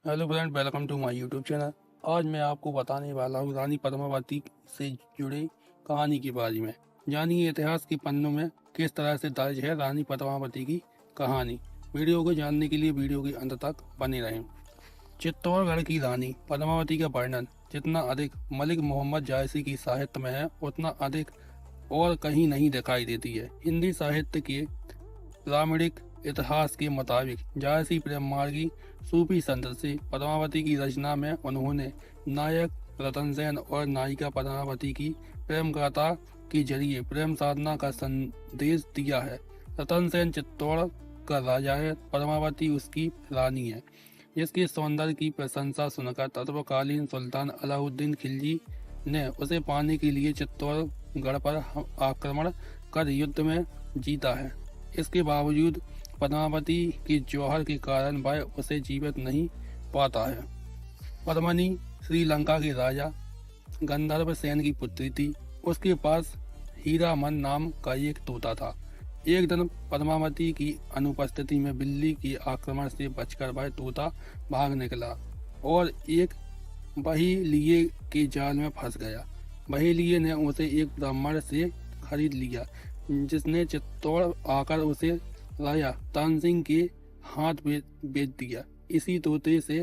Hello friend, welcome to my YouTube channel. आज मैं आपको बताने वाला हूँ रानी पद्मावती से जुड़ी कहानी के बारे में। जानिए इतिहास के पन्नों में किस तरह से दर्ज है रानी पद्मावती की कहानी। वीडियो को जानने के लिए वीडियो के अंत तक बने रहें। चित्तौड़गढ़ की रानी पद्मावती का वर्णन जितना अधिक मलिक मोहम्मद जायसी की साहित्य में है, उतना अधिक और कहीं नहीं दिखाई देती है। हिंदी साहित्य के प्रामाणिक इतिहास के मुताबिक जायसी प्रेम मार्गी सूफी संत से पद्मावती की रचना में उन्होंने नायक रतन सेन और नायिका पद्मावती की प्रेम गाथा के जरिए प्रेम साधना का संदेश दिया है। रतन सेन चित्तौड़ का राजा है, पद्मावती उसकी रानी है, जिसके सौंदर्य की प्रशंसा सुनकर तत्कालीन सुल्तान अलाउद्दीन खिलजी ने उसे पाने के लिए चित्तौड़गढ़ पर आक्रमण कर युद्ध में जीता है। इसके बावजूद पद्मावती के जौहर के कारण वह उसे जीवित नहीं पाता है। पद्मनी श्रीलंका के राजा गंधर्व सेन की पुत्री थी। उसके पास हीरामन नाम का एक तोता था। एक दिन पद्मावती की अनुपस्थिति में बिल्ली के आक्रमण से बचकर वह तोता भाग निकला और एक बहेलिये के जाल में फंस गया। बहेलिये ने उसे एक ब्राह्मण से खरीद लिया, जिसने चित्तौड़ आकर उसे राजा तानसिंह के हाथ बेच दिया। इसी तोते से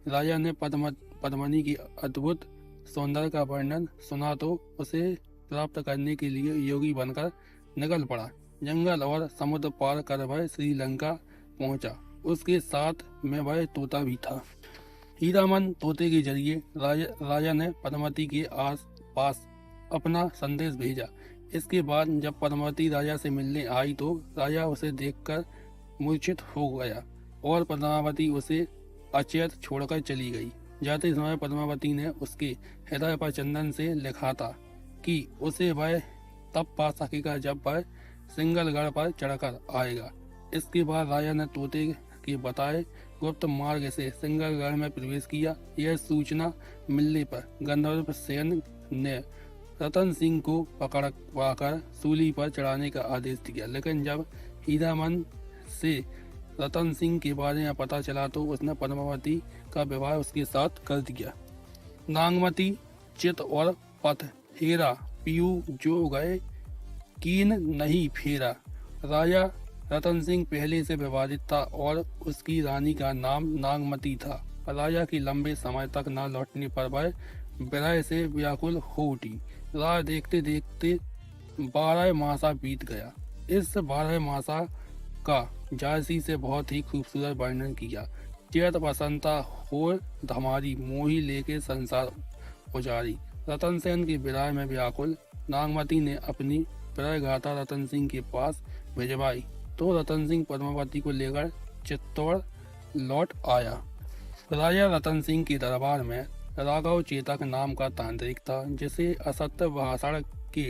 राजा ने पद्मनी की अद्भुत सौंदर्य का वर्णन सुना तो उसे प्राप्त करने के लिए योगी बनकर निकल पड़ा। जंगल और समुद्र पार कर वह श्रीलंका पहुंचा। उसके साथ में वह तोता भी था। हीरामन तोते के जरिए राजा ने पद्मावती के आस पास अपना संदेश भेजा। इसके बाद जब पद्मावती राजा से मिलने आई तो राजा उसे देखकर मूर्छित हो गया और पद्मावती उसे अचेत छोड़कर चली गई। जाते समय पद्मावती ने उसके हृदय पर चंदन से लिखा था कि उसे वह तब पा सकेगा जब वह सिंगलगढ़ पर चढ़कर आएगा। इसके बाद राजा ने तोते के बताए गुप्त मार्ग से सिंगलगढ़ में प्रवेश किया। यह सूचना मिलने पर गंधर्व सेन ने रतन सिंह को पकड़वाकर सूली पर चढ़ाने का आदेश दिया, लेकिन जब हीरामन से रतन सिंह के बारे में पता चला तो उसने पद्मावती का विवाह उसके साथ कर दिया। नागमती चित और पथ हेरा पीयू जो गए कीन नहीं फेरा। राजा रतन सिंह पहले से विवादित था और उसकी रानी का नाम नागमती था। राजा की लंबे समय तक न लौटने पर वह विरह से व्याकुल हो उठी। राह देखते देखते 12 मासा बीत गया। इस 12 मासा का जायसी से बहुत ही खूबसूरत वर्णन किया। चैत बसंता हो धमारी मोही लेके संसार उजारी। रतन सेन के विरह में व्याकुल नागमती ने अपनी विरह गाथा रतन सिंह के पास भिजवाई तो रतन सिंह पद्मावती को लेकर चित्तौड़ लौट आया। राजा रतन सिंह के दरबार में राघव चेतक नाम का तांत्रिक था, जिसे असत्य भाषण के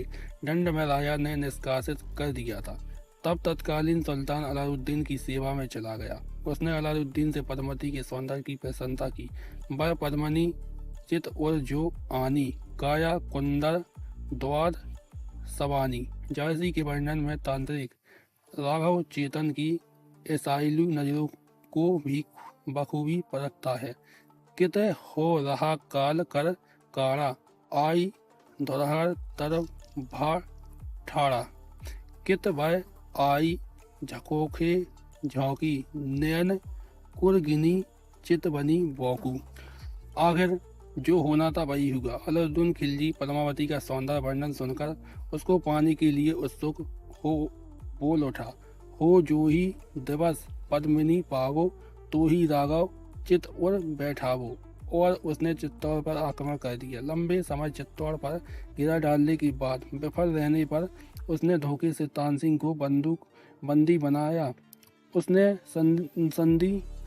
दंड में राजा ने निष्कासित कर दिया था। तब तत्कालीन सुल्तान अलाउद्दीन की सेवा में चला गया। उसने अलाउद्दीन से पद्मावती के सौंदर्य की प्रशंसा की। वह पद्मनी चित और जो आनी काया कुंदर द्वार सवानी। जायसी के वर्णन में तांत्रिक राघव चेतन की ईसाइलू नजरों को भी बखूबी परखता है। कित हो रहा काल कर काड़ा आई धुरहर तर भा ठाड़ा। कित वह आई झकोखे झोंकी नैन कुरगिनी चित बनी बौकू। आखिर जो होना था वही हुआ। अलाउद्दीन खिलजी पद्मावती का सौंदर्य वर्णन सुनकर उसको पाने के लिए उत्सुक हो बोल उठा। हो जो ही दिवस पद्मिनी पावो तो ही राघव चित और बैठावो। और उसने चित्तौड़ पर आक्रमण कर दिया। लंबे समय चित्तौड़ पर घेरा डालने के बाद विफल रहने पर उसने धोखे से तानसिंह को बंदी बनाया। उसने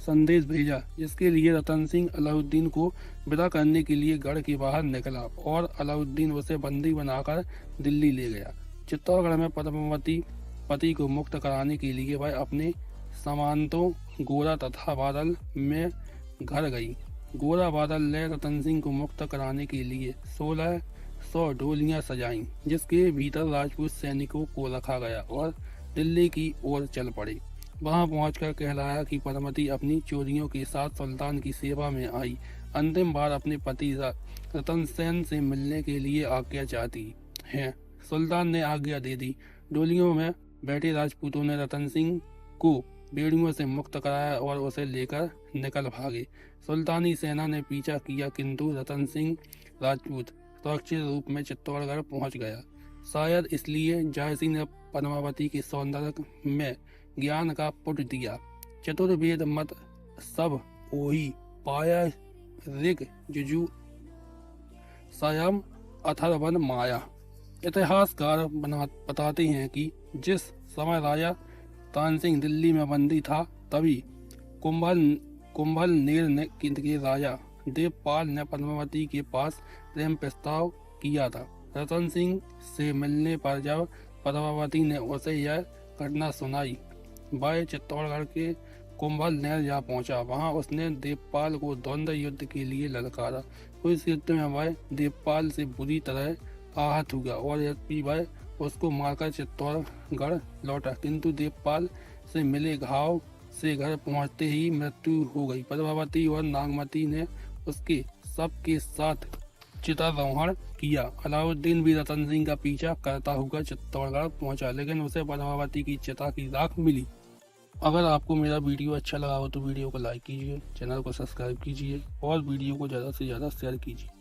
संदेश भेजा, जिसके लिए रतन सिंह अलाउद्दीन को विदा करने के लिए गढ़ के बाहर निकला और अलाउद्दीन उसे बंदी बनाकर दिल्ली ले गया। चित्तौड़गढ़ में पद्मावती पति को मुक्त कराने के लिए वह अपने सामंतों गोरा तथा बादल में घर गई। गोरा बादल ने रतन सिंह को मुक्त कराने के लिए 1600 डोलियां सजाईं, जिसके भीतर राजपूत सैनिकों को रखा गया और दिल्ली की ओर चल पड़े। वहां पहुंचकर कहलाया कि पद्मावती अपनी चोरियों के साथ सुल्तान की सेवा में आई। अंतिम बार अपने पति रतन सेन से मिलने के लिए आज्ञा चाहती है। सुल्तान ने आज्ञा दे दी। डोलियों में बैठे राजपूतों ने रतन सिंह को बेड़ियों से मुक्त कराया और उसे लेकर निकल भागे। सुल्तानी सेना ने पीछा किया, किंतु रतन सिंह राजपूत सुरक्षित रूप में चित्तौड़गढ़ पहुंच गया। शायद इसलिए जायसी ने पद्मावती के सौंदर्य में ज्ञान का पुट दिया। चतुर्वेद मत सब ओही पाया, ऋग जुजु सायम अथर्वण माया। इतिहासकार बताते हैं कि जिस समय राजा तानसेन दिल्ली में बंदी था, तभी कुंभलनेर के राजा देवपाल ने पद्मावती के पास प्रेम प्रस्ताव किया था। रतन सिंह से मिलने पर जब पद्मावती ने उसे यह घटना सुनाई, वह चित्तौड़गढ़ के कुंभलनेर जा पहुंचा। वहां उसने देवपाल को द्वंद्व युद्ध के लिए ललकारा। उस युद्ध में वह देवपाल से बुरी तरह आहत हुआ और यद्यपि वह उसको मारकर चित्तौड़गढ़ लौटा, किंतु देवपाल से मिले घाव से घर पहुंचते ही मृत्यु हो गई। पद्मावती और नागमती ने उसके शव के साथ चितारोहण किया। अलाउद्दीन भी रतन सिंह का पीछा करता हुआ चित्तौड़गढ़ पहुंचा, लेकिन उसे पद्मावती की चिता की राख मिली। अगर आपको मेरा वीडियो अच्छा लगा हो तो वीडियो को लाइक कीजिए, चैनल को सब्सक्राइब कीजिए और वीडियो को ज़्यादा से ज़्यादा शेयर कीजिए।